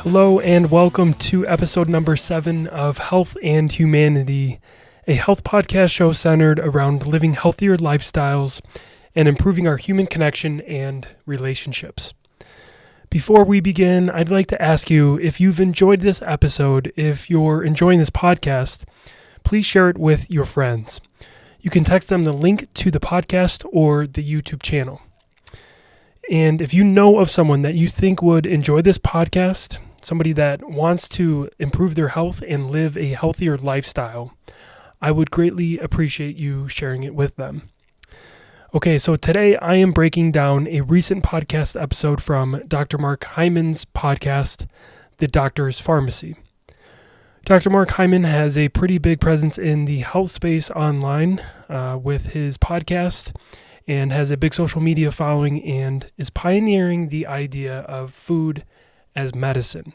Hello and welcome to episode number 7 of Health and Humanity, a health podcast show centered around living healthier lifestyles and improving our human connection and relationships. Before we begin, I'd like to ask you, if you've enjoyed this episode, if you're enjoying this podcast, please share it with your friends. You can text them the link to the podcast or the YouTube channel. And if you know of someone that you think would enjoy this podcast, somebody that wants to improve their health and live a healthier lifestyle, I would greatly appreciate you sharing it with them. Okay, so today I am breaking down a recent podcast episode from Dr. Mark Hyman's podcast, The Doctor's Pharmacy. Dr. Mark Hyman has a pretty big presence in the health space online with his podcast, and has a big social media following and is pioneering the idea of food as medicine.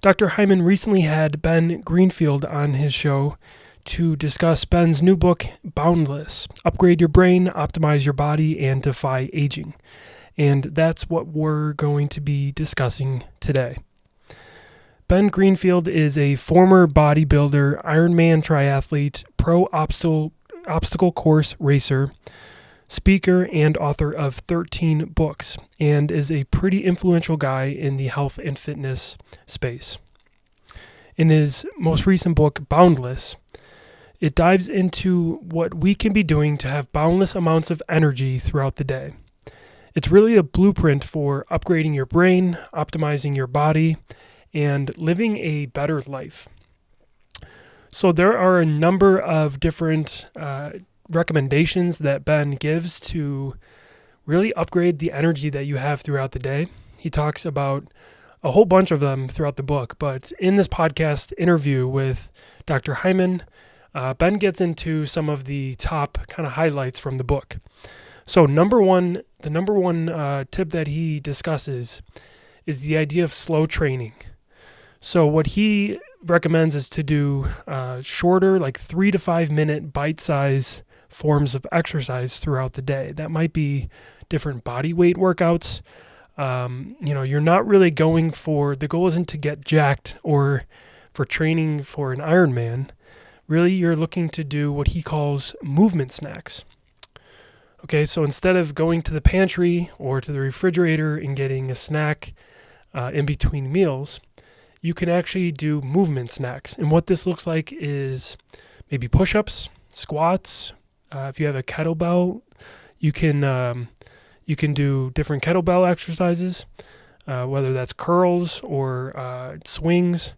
Dr. Hyman recently had Ben Greenfield on his show to discuss Ben's new book, Boundless, Upgrade Your Brain, Optimize Your Body, and Defy Aging. And that's what we're going to be discussing today. Ben Greenfield is a former bodybuilder, Ironman triathlete, pro obstacle course racer, speaker, and author of 13 books, and is a pretty influential guy in the health and fitness space. In his most recent book, Boundless, it dives into what we can be doing to have boundless amounts of energy throughout the day. It's really a blueprint for upgrading your brain, optimizing your body, and living a better life. So there are a number of different recommendations that Ben gives to really upgrade the energy that you have throughout the day. He talks about a whole bunch of them throughout the book, but in this podcast interview with Dr. Hyman, Ben gets into some of the top kind of highlights from the book. So the number one tip that he discusses is the idea of slow training. So what he recommends is to do shorter, like 3 to 5 minute bite-size forms of exercise throughout the day. That might be different body weight workouts. You're not really going for, the goal isn't to get jacked or for training for an Ironman. Really, you're looking to do what he calls movement snacks. Okay, so instead of going to the pantry or to the refrigerator and getting a snack in between meals, you can actually do movement snacks. And what this looks like is maybe push-ups, squats. If you have a kettlebell, you can do different kettlebell exercises, whether that's curls or swings.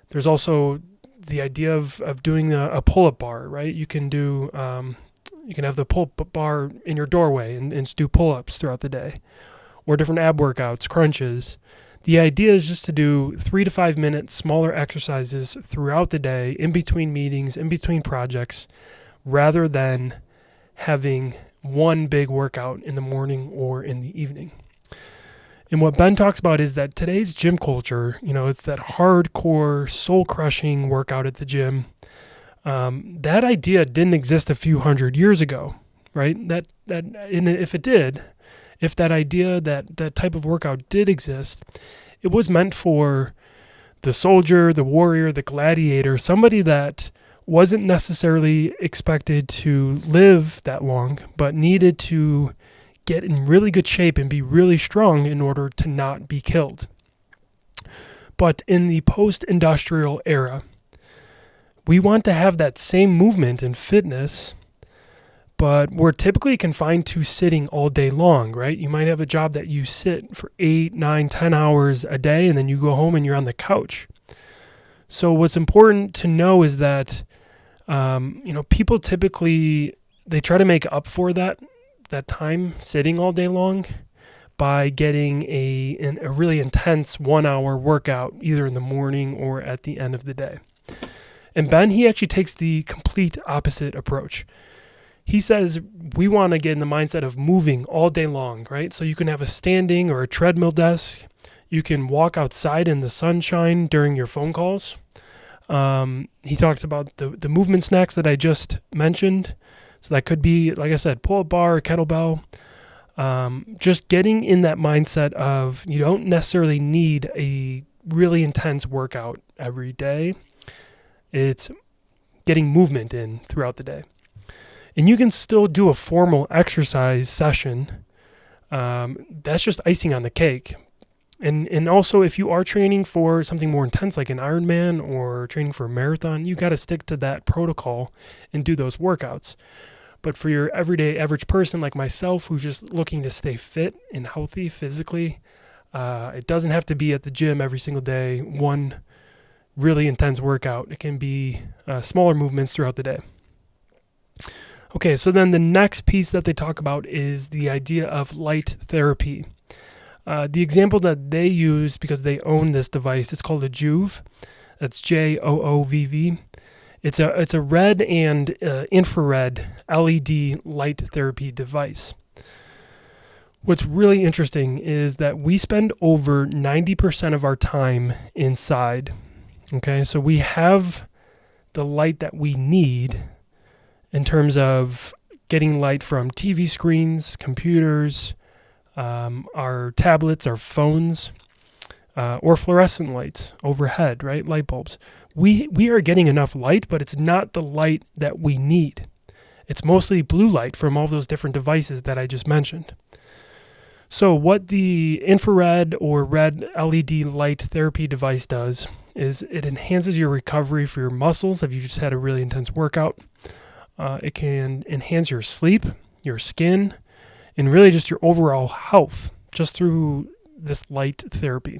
There's also the idea of doing a pull-up bar, right? You can have the pull-up bar in your doorway and do pull-ups throughout the day, or different ab workouts, crunches. The idea is just to do 3 to 5 minute smaller exercises throughout the day, in between meetings, in between projects, rather than having one big workout in the morning or in the evening. And what Ben talks about is that today's gym culture, it's that hardcore, soul-crushing workout at the gym. That idea didn't exist a few hundred years ago, right? And if that idea, that type of workout did exist, it was meant for the soldier, the warrior, the gladiator, somebody that wasn't necessarily expected to live that long, but needed to get in really good shape and be really strong in order to not be killed. But in the post-industrial era, we want to have that same movement and fitness, but we're typically confined to sitting all day long, right? You might have a job that you sit for 8, 9, 10 hours a day, and then you go home and you're on the couch. So what's important to know is that, people typically, they try to make up for that time sitting all day long by getting a really intense 1 hour workout, either in the morning or at the end of the day. And Ben, he actually takes the complete opposite approach. He says we want to get in the mindset of moving all day long, right? So you can have a standing or a treadmill desk. You can walk outside in the sunshine during your phone calls. He talks about the movement snacks that I just mentioned. So that could be, like I said, pull-up bar, kettlebell. Just getting in that mindset of you don't necessarily need a really intense workout every day. It's getting movement in throughout the day. And you can still do a formal exercise session. That's just icing on the cake. And also, if you are training for something more intense like an Ironman or training for a marathon, you got to stick to that protocol and do those workouts. But for your everyday average person like myself who's just looking to stay fit and healthy physically, it doesn't have to be at the gym every single day, one really intense workout. It can be smaller movements throughout the day. Okay, so then the next piece that they talk about is the idea of light therapy. The example that they use, because they own this device, it's called a Joovv. That's Joovv. It's a red and infrared LED light therapy device. What's really interesting is that we spend over 90% of our time inside. Okay, so we have the light that we need in terms of getting light from TV screens, computers, our tablets, our phones, or fluorescent lights overhead, right? Light bulbs. We are getting enough light, but it's not the light that we need. It's mostly blue light from all those different devices that I just mentioned. So what the infrared or red LED light therapy device does is it enhances your recovery for your muscles if you just had a really intense workout. It can enhance your sleep, your skin, and really just your overall health just through this light therapy.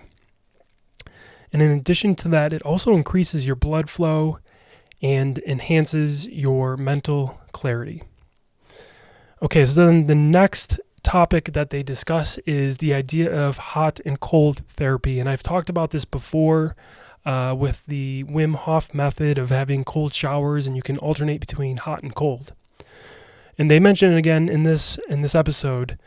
And in addition to that, it also increases your blood flow and enhances your mental clarity. Okay, so then the next topic that they discuss is the idea of hot and cold therapy. And I've talked about this before with the Wim Hof method of having cold showers, and you can alternate between hot and cold. And they mention it again in this episode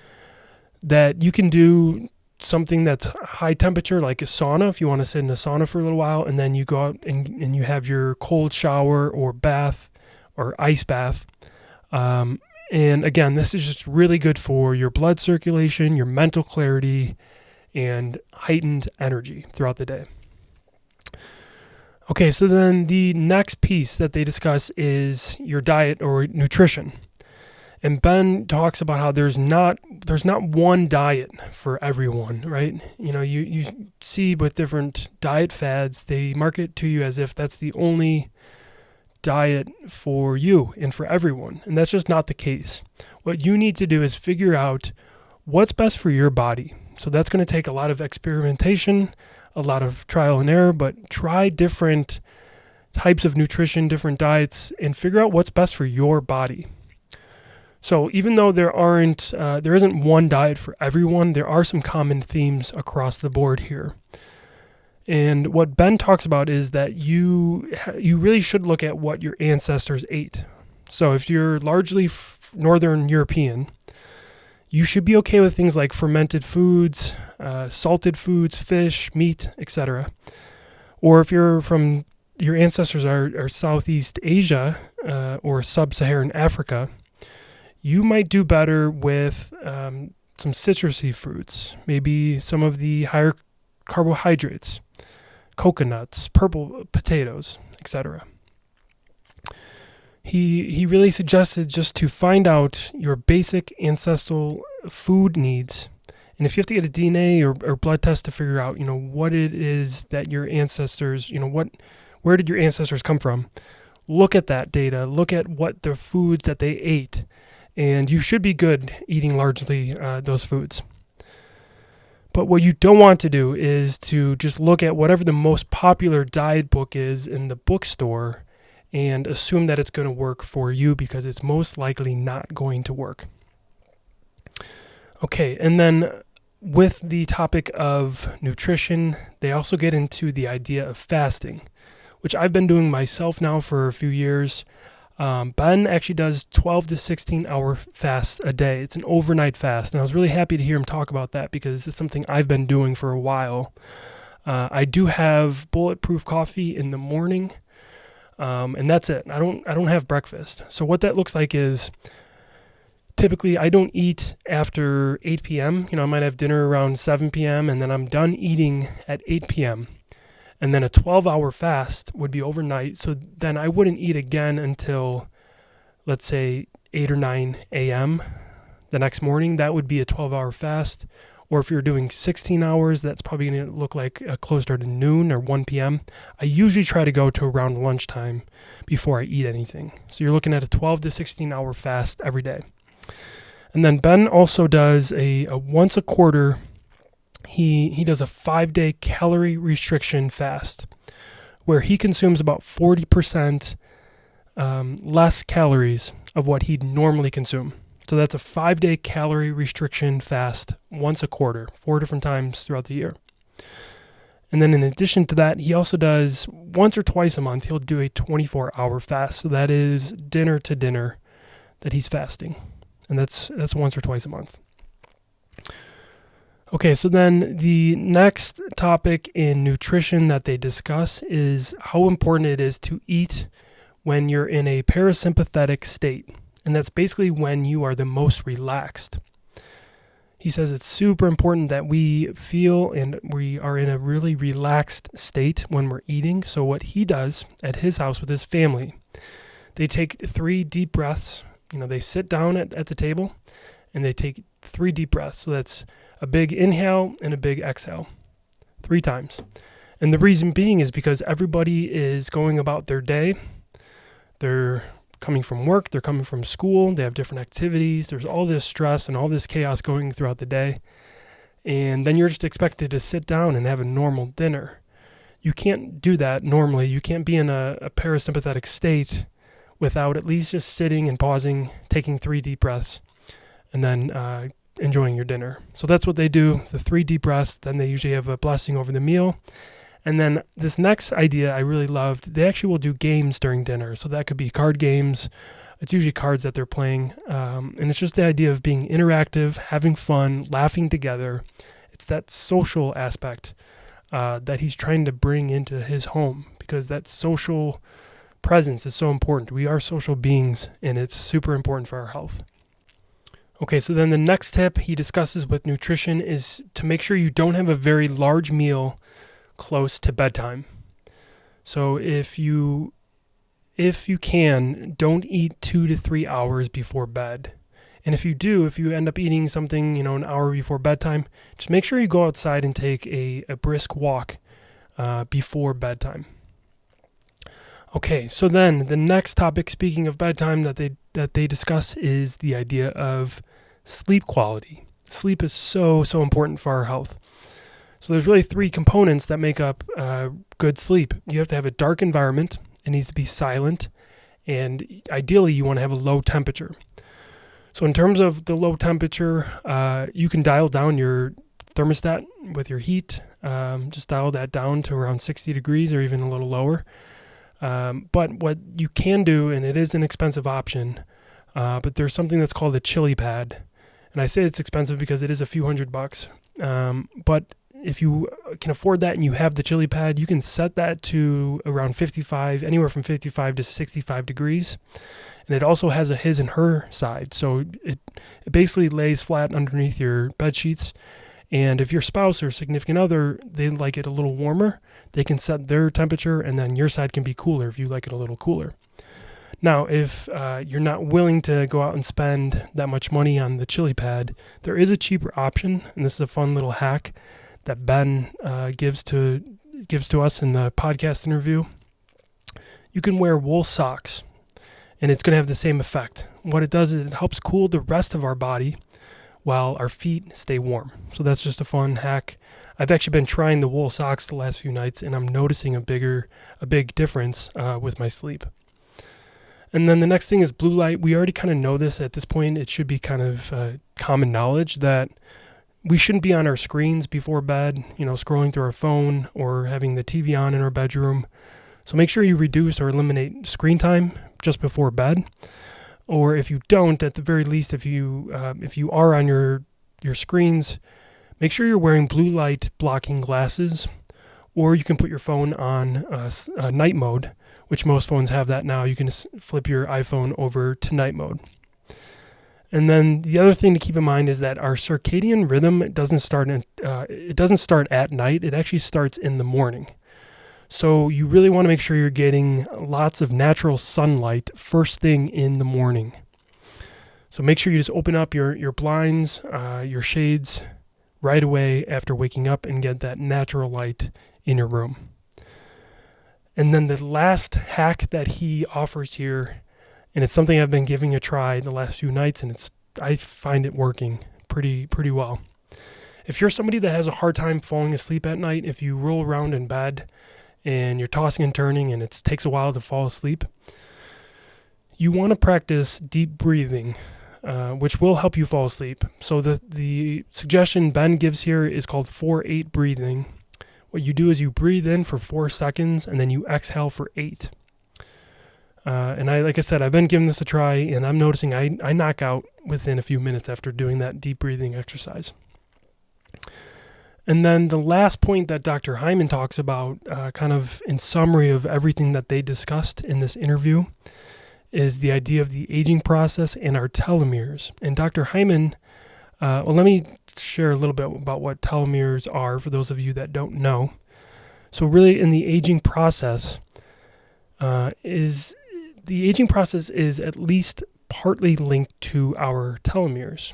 that you can do something that's high temperature, like a sauna, if you want to sit in a sauna for a little while, and then you go out and you have your cold shower or bath or ice bath. And again, this is just really good for your blood circulation, your mental clarity, and heightened energy throughout the day. Okay, so then the next piece that they discuss is your diet or nutrition. And Ben talks about how there's not one diet for everyone, right? You know, you see with different diet fads, they market to you as if that's the only diet for you and for everyone. And that's just not the case. What you need to do is figure out what's best for your body. So that's going to take a lot of experimentation, a lot of trial and error, but try different types of nutrition, different diets, and figure out what's best for your body. So even though there isn't one diet for everyone, there are some common themes across the board here. And what Ben talks about is that you really should look at what your ancestors ate. So if you're largely Northern European, you should be okay with things like fermented foods, salted foods, fish, meat, etc. Or if your ancestors are Southeast Asia or Sub-Saharan Africa, you might do better with some citrusy fruits, maybe some of the higher carbohydrates, coconuts, purple potatoes, etc. He really suggested just to find out your basic ancestral food needs. And if you have to get a DNA or blood test to figure out, what it is that your ancestors, where did your ancestors come from? Look at that data. Look at what the foods that they ate. And you should be good eating largely those foods. But what you don't want to do is to just look at whatever the most popular diet book is in the bookstore and assume that it's going to work for you, because it's most likely not going to work. Okay, and then with the topic of nutrition, they also get into the idea of fasting, which I've been doing myself now for a few years. Ben actually does 12 to 16 hour fast a day. It's an overnight fast, and I was really happy to hear him talk about that because it's something I've been doing for a while. I do have bulletproof coffee in the morning, and that's it. I don't have breakfast. So what that looks like is typically I don't eat after 8 p.m. I might have dinner around 7 p.m. and then I'm done eating at 8 p.m. And then a 12-hour fast would be overnight. So then I wouldn't eat again until, let's say, 8 or 9 a.m. the next morning. That would be a 12-hour fast. Or if you're doing 16 hours, that's probably going to look like closer to noon or 1 p.m. I usually try to go to around lunchtime before I eat anything. So you're looking at a 12 to 16-hour fast every day. And then Ben also does a once a quarter, he does a 5-day calorie restriction fast where he consumes about 40% less calories of what he'd normally consume. So that's a 5-day calorie restriction fast once a quarter, 4 different times throughout the year. And then in addition to that, he also does once or twice a month, he'll do a 24-hour fast. So that is dinner to dinner that he's fasting. And that's once or twice a month. Okay, so then the next topic in nutrition that they discuss is how important it is to eat when you're in a parasympathetic state. And that's basically when you are the most relaxed. He says it's super important that we feel and we are in a really relaxed state when we're eating. So what he does at his house with his family, they take 3 deep breaths. They sit down at the table and they take 3 deep breaths. So that's a big inhale and a big exhale 3 times. And the reason being is because everybody is going about their day. They're coming from work, they're coming from school, they have different activities, there's all this stress and all this chaos going throughout the day. And then you're just expected to sit down and have a normal dinner. You can't do that normally. You can't be in a parasympathetic state without at least just sitting and pausing, taking 3 deep breaths, and then enjoying your dinner. So that's what they do, the 3 deep breaths. Then they usually have a blessing over the meal. And then this next idea I really loved, they actually will do games during dinner. So that could be card games. It's usually cards that they're playing. And it's just the idea of being interactive, having fun, laughing together. It's that social aspect that he's trying to bring into his home, because that social presence is so important. We are social beings, and it's super important for our health. Okay, so then the next tip he discusses with nutrition is to make sure you don't have a very large meal close to bedtime. So if you can, don't eat 2 to 3 hours before bed. And if you end up eating something, an hour before bedtime, just make sure you go outside and take a brisk walk before bedtime. Okay, so then the next topic, speaking of bedtime, that they discuss is the idea of sleep quality. Sleep is so important for our health. So there's really 3 components that make up good sleep. You have to have a dark environment. It needs to be silent. And ideally, you want to have a low temperature. So in terms of the low temperature, you can dial down your thermostat with your heat. Just dial that down to around 60 degrees or even a little lower. But what you can do, and it is an expensive option, but there's something that's called a chili pad. And I say it's expensive because it is a few $100. But if you can afford that and you have the chili pad, you can set that to around 55, anywhere from 55 to 65 degrees. And it also has a his and her side. So it basically lays flat underneath your bed sheets. And if your spouse or significant other, they like it a little warmer, they can set their temperature, and then your side can be cooler if you like it a little cooler. Now, if you're not willing to go out and spend that much money on the chili pad, there is a cheaper option, and this is a fun little hack that Ben gives to us in the podcast interview. You can wear wool socks, and it's going to have the same effect. What it does is it helps cool the rest of our body while our feet stay warm. So that's just a fun hack. I've actually been trying the wool socks the last few nights, and I'm noticing a big difference with my sleep. And then the next thing is blue light. We already kind of know this at this point. It should be kind of common knowledge that we shouldn't be on our screens before bed, scrolling through our phone or having the TV on in our bedroom. So make sure you reduce or eliminate screen time just before bed. Or if you don't, at the very least, if you are on your screens, make sure you're wearing blue light blocking glasses. Or you can put your phone on night mode, which most phones have that now. You can just flip your iPhone over to night mode. And then the other thing to keep in mind is that our circadian rhythm doesn't start at night. It actually starts in the morning. So you really want to make sure you're getting lots of natural sunlight first thing in the morning. So make sure you just open up your blinds, your shades right away after waking up and get that natural light in your room. And then the last hack that he offers here, and it's something I've been giving a try the last few nights, and I find it working pretty well. If you're somebody that has a hard time falling asleep at night, if you roll around in bed and you're tossing and turning and it takes a while to fall asleep, you want to practice deep breathing, which will help you fall asleep. So the suggestion Ben gives here is called 4-8 breathing. What you do is you breathe in for 4 seconds and then you exhale for 8. And like I said, I've been giving this a try, and I'm noticing I knock out within a few minutes after doing that deep breathing exercise. And then the last point that Dr. Hyman talks about, kind of in summary of everything that they discussed in this interview, is the idea of the aging process and our telomeres. And Dr. Hyman, let me share a little bit about what telomeres are for those of you that don't know. So really in the aging process, the aging process is at least partly linked to our telomeres.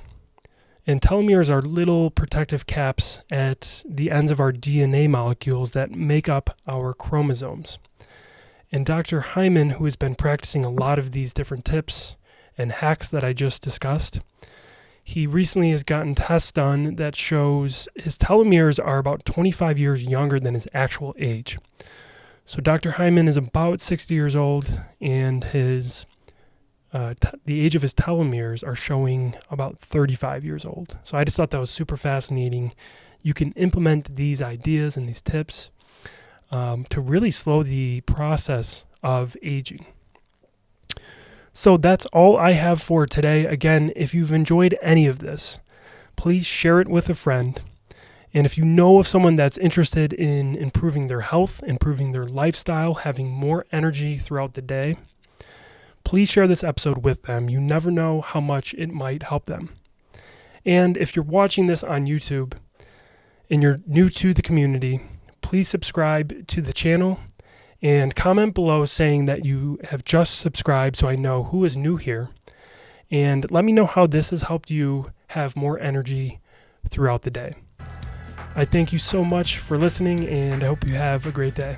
And telomeres are little protective caps at the ends of our DNA molecules that make up our chromosomes. And Dr. Hyman, who has been practicing a lot of these different tips and hacks that I just discussed, he recently has gotten tests done that shows his telomeres are about 25 years younger than his actual age. So Dr. Hyman is about 60 years old, and his the age of his telomeres are showing about 35 years old. So I just thought that was super fascinating. You can implement these ideas and these tips to really slow the process of aging. So that's all I have for today. Again, if you've enjoyed any of this, please share it with a friend. And if you know of someone that's interested in improving their health, improving their lifestyle, having more energy throughout the day, please share this episode with them. You never know how much it might help them. And if you're watching this on YouTube and you're new to the community, please subscribe to the channel and comment below saying that you have just subscribed so I know who is new here. And let me know how this has helped you have more energy throughout the day. I thank you so much for listening, and I hope you have a great day.